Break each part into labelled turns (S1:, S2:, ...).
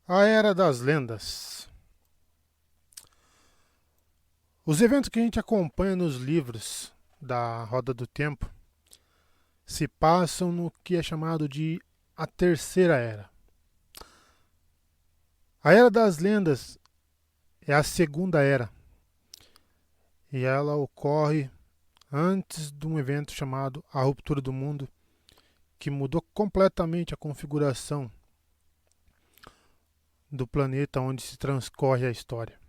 S1: A Era das Lendas. Os eventos que a gente acompanha nos livros da Roda do Tempo se passam no que é chamado de a Terceira Era. A Era das Lendas é a Segunda Era e ela ocorre antes de um evento chamado a Ruptura do Mundo, que mudou completamente a configuração do planeta onde se transcorre a história.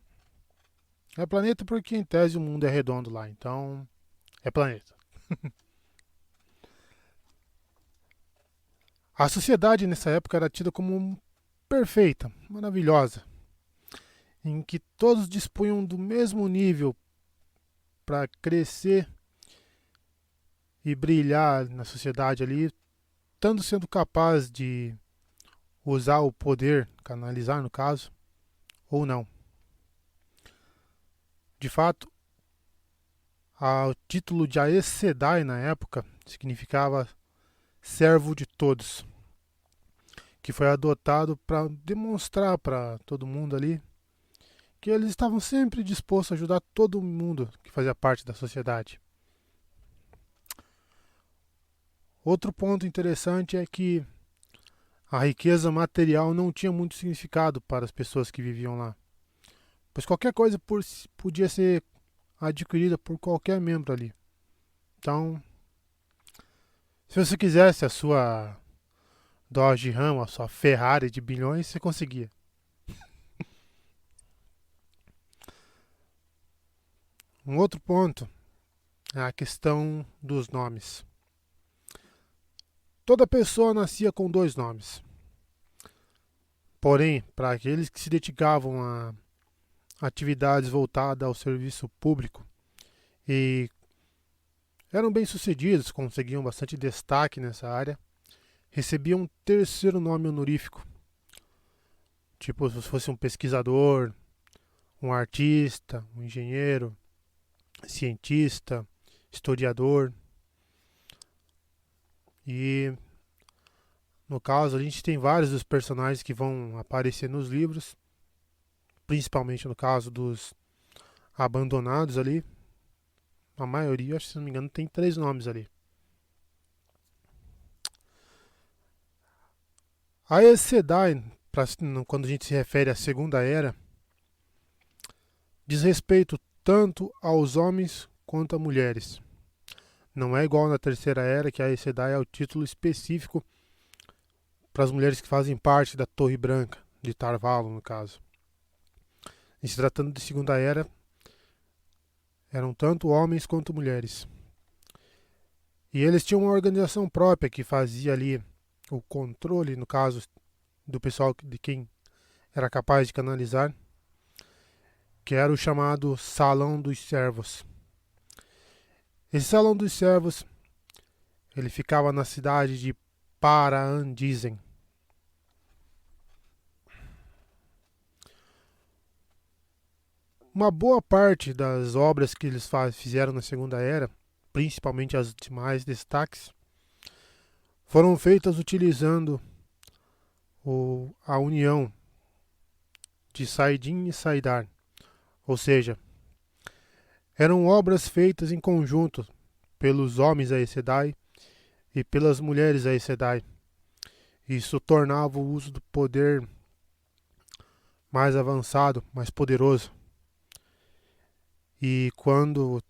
S1: É planeta porque, em tese, o mundo é redondo lá, então é planeta. A sociedade nessa época era tida como perfeita, maravilhosa, em que todos dispunham do mesmo nível para crescer e brilhar na sociedade ali, tanto sendo capaz de usar o poder, canalizar no caso, ou não. De fato, o título de Aes Sedai na época significava servo de todos, que foi adotado para demonstrar para todo mundo ali que eles estavam sempre dispostos a ajudar todo mundo que fazia parte da sociedade. Outro ponto interessante é que a riqueza material não tinha muito significado para as pessoas que viviam lá, pois qualquer coisa podia ser adquirida por qualquer membro ali. Então, se você quisesse a sua Dodge Ram, a sua Ferrari de bilhões, você conseguia. Um outro ponto é a questão dos nomes. Toda pessoa nascia com dois nomes. Porém, para aqueles que se dedicavam a atividades voltadas ao serviço público e eram bem-sucedidos, conseguiam bastante destaque nessa área, recebiam um terceiro nome honorífico, tipo se fosse um pesquisador, um artista, um engenheiro, cientista, historiador. E no caso, a gente tem vários dos personagens que vão aparecer nos livros, principalmente no caso dos abandonados ali. A maioria, acho que se não me engano, tem três nomes ali. A Aes Sedai, quando a gente se refere à Segunda Era, diz respeito tanto aos homens quanto a mulheres. Não é igual na Terceira Era, que a Aes Sedai é o título específico para as mulheres que fazem parte da Torre Branca, de Tarvalo, no caso. E se tratando de Segunda Era, eram tanto homens quanto mulheres. E eles tinham uma organização própria que fazia ali o controle, no caso, do pessoal de quem era capaz de canalizar, que era o chamado Salão dos Servos. Esse Salão dos Servos, ele ficava na cidade de Paraandisen. Uma boa parte das obras que eles fizeram na Segunda Era, principalmente as de mais destaques, foram feitas utilizando a união de Saidin e Saidar, ou seja, eram obras feitas em conjunto pelos homens Aes Sedai e pelas mulheres Aes Sedai. Isso tornava o uso do poder mais avançado, mais poderoso. E quando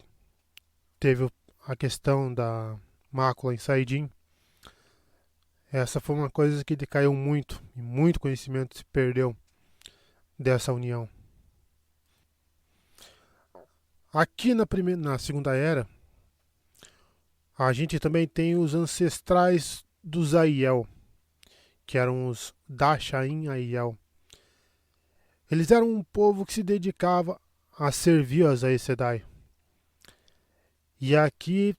S1: teve a questão da mácula em Saidin, essa foi uma coisa que decaiu muito, e muito conhecimento se perdeu dessa união. Aqui na Segunda Era, a gente também tem os ancestrais dos Aiel, que eram os Dashain Aiel. Eles eram um povo que se dedicava a servir as Aes Sedai. E aqui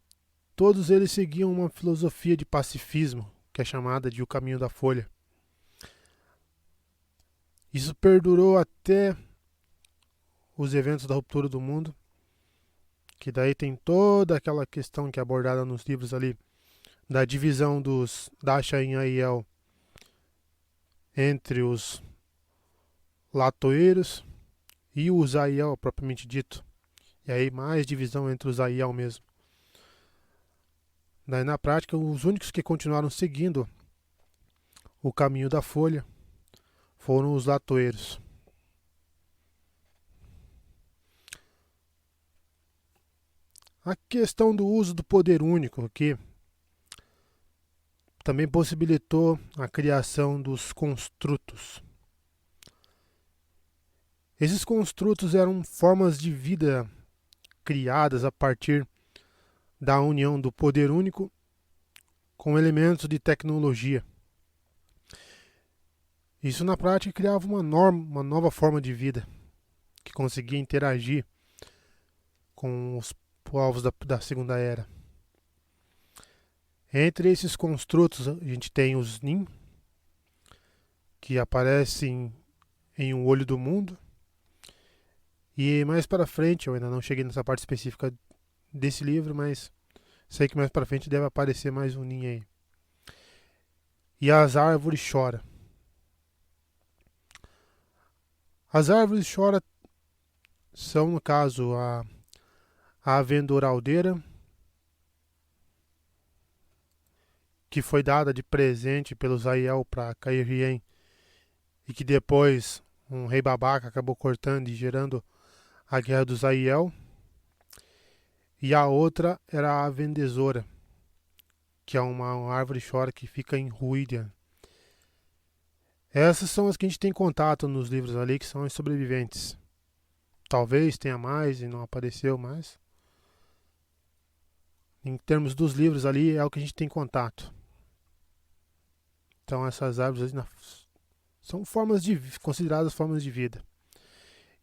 S1: todos eles seguiam uma filosofia de pacifismo, que é chamada de o caminho da folha. Isso perdurou até os eventos da ruptura do mundo, que daí tem toda aquela questão que é abordada nos livros ali, da divisão dos Dasha em Aiel entre os latoeiros e o Uzziel propriamente dito. E aí mais divisão entre o Uzziel mesmo. Daí na prática, os únicos que continuaram seguindo o caminho da folha foram os latoeiros. A questão do uso do poder único aqui também possibilitou a criação dos construtos. Esses construtos eram formas de vida criadas a partir da união do poder único com elementos de tecnologia. Isso na prática criava uma nova forma de vida que conseguia interagir com os povos da Segunda Era. Entre esses construtos a gente tem os Nin, que aparecem em Um Olho do Mundo, e mais para frente, eu ainda não cheguei nessa parte específica desse livro, mas sei que mais para frente deve aparecer mais um Nin aí. E As Árvores Choram. As árvores choram são, no caso, a Vendoraldeira, que foi dada de presente pelo Zael para Cairhien e que depois um rei babaca acabou cortando e gerando a Guerra do Zael. E a outra era a Vendesora, que é uma árvore chora que fica em Ruídia. Essas são as que a gente tem contato nos livros ali, que são os sobreviventes. Talvez tenha mais e não apareceu mais. Em termos dos livros ali, é o que a gente tem contato. Então essas árvores são consideradas formas de vida.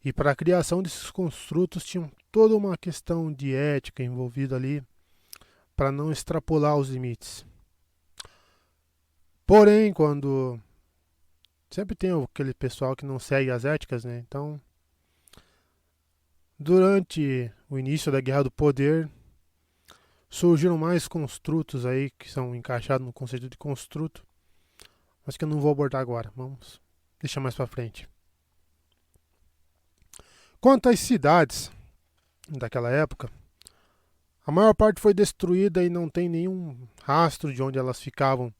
S1: E para a criação desses construtos tinha toda uma questão de ética envolvida ali, para não extrapolar os limites. Porém, quando sempre tem aquele pessoal que não segue as éticas, né? Então, durante o início da Guerra do Poder, surgiram mais construtos aí que são encaixados no conceito de construto, mas que eu não vou abordar agora. Vamos deixar mais para frente. Quanto às cidades daquela época, a maior parte foi destruída e não tem nenhum rastro de onde elas ficavam.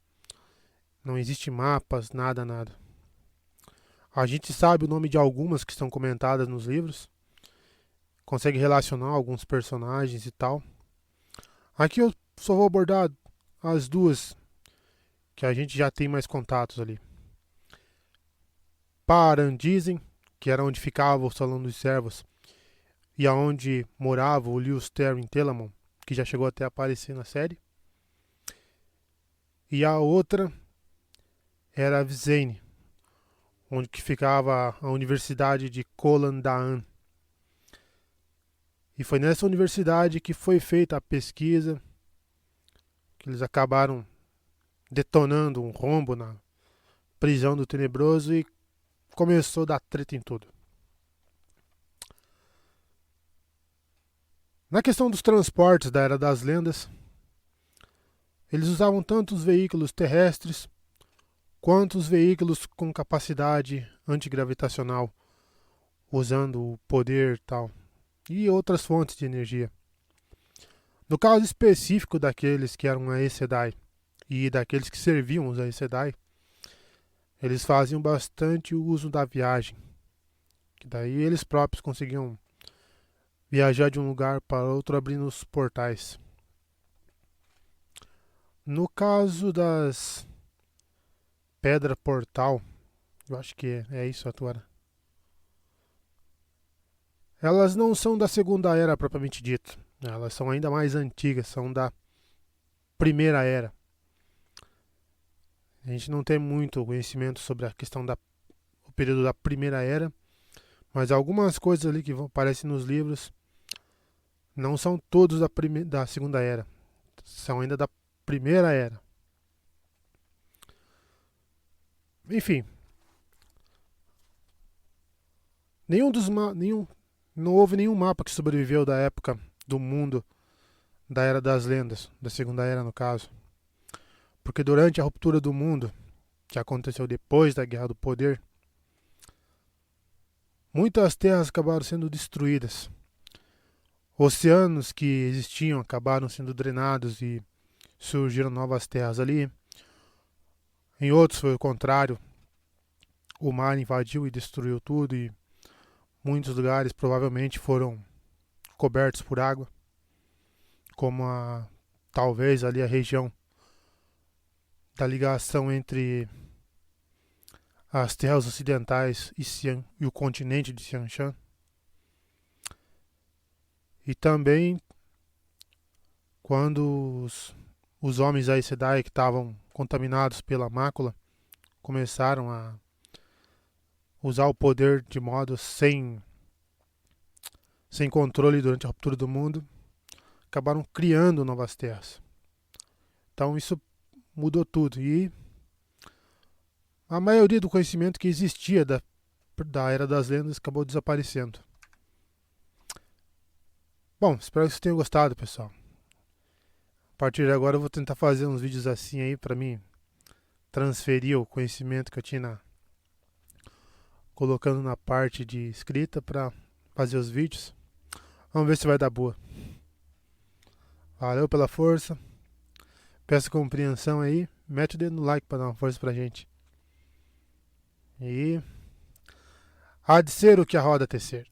S1: Não existe mapas, nada. A gente sabe o nome de algumas que são comentadas nos livros, consegue relacionar alguns personagens e tal. Aqui eu só vou abordar as duas que a gente já tem mais contatos ali. Parandizen, que era onde ficava o Salão dos Servos e aonde morava o Lewis Terry Telamon, que já chegou até a aparecer na série. E a outra era Vizene, onde que ficava a Universidade de Kolan Daan. E foi nessa universidade que foi feita a pesquisa, que eles acabaram detonando um rombo na prisão do Tenebroso e começou a dar treta em tudo. Na questão dos transportes da Era das Lendas, eles usavam tanto os veículos terrestres quanto os veículos com capacidade antigravitacional, usando o poder tal, e outras fontes de energia. No caso específico daqueles que eram Aes Sedai e daqueles que serviam os Aes Sedai, eles faziam bastante uso da viagem, que daí eles próprios conseguiam viajar de um lugar para outro abrindo os portais. No caso das Pedra Portal, eu acho que é isso agora. Elas não são da Segunda Era propriamente dita. Elas são ainda mais antigas, são da Primeira Era. A gente não tem muito conhecimento sobre a questão do período da Primeira Era, mas algumas coisas ali que aparecem nos livros não são todos da Segunda Era. São ainda da Primeira Era. Enfim. Não houve nenhum mapa que sobreviveu da época do mundo da Era das Lendas, da Segunda Era no caso. Porque durante a ruptura do mundo, que aconteceu depois da Guerra do Poder, muitas terras acabaram sendo destruídas. Oceanos que existiam acabaram sendo drenados e surgiram novas terras ali. Em outros foi o contrário. O mar invadiu e destruiu tudo e muitos lugares provavelmente foram cobertos por água, como talvez ali a região da ligação entre as terras ocidentais e o continente de Xiangshan. E também quando os homens Aes Sedai que estavam contaminados pela mácula começaram a usar o poder de modo sem controle durante a ruptura do mundo, acabaram criando novas terras. Então isso mudou tudo e a maioria do conhecimento que existia da Era das Lendas acabou desaparecendo. Bom, espero que vocês tenham gostado, pessoal. A partir de agora eu vou tentar fazer uns vídeos assim aí para mim transferir o conhecimento que eu tinha colocando na parte de escrita para fazer os vídeos. Vamos ver se vai dar boa. Valeu pela força. Peço compreensão aí. Mete o dedo no like para dar uma força pra gente. E há de ser o que a roda tecer.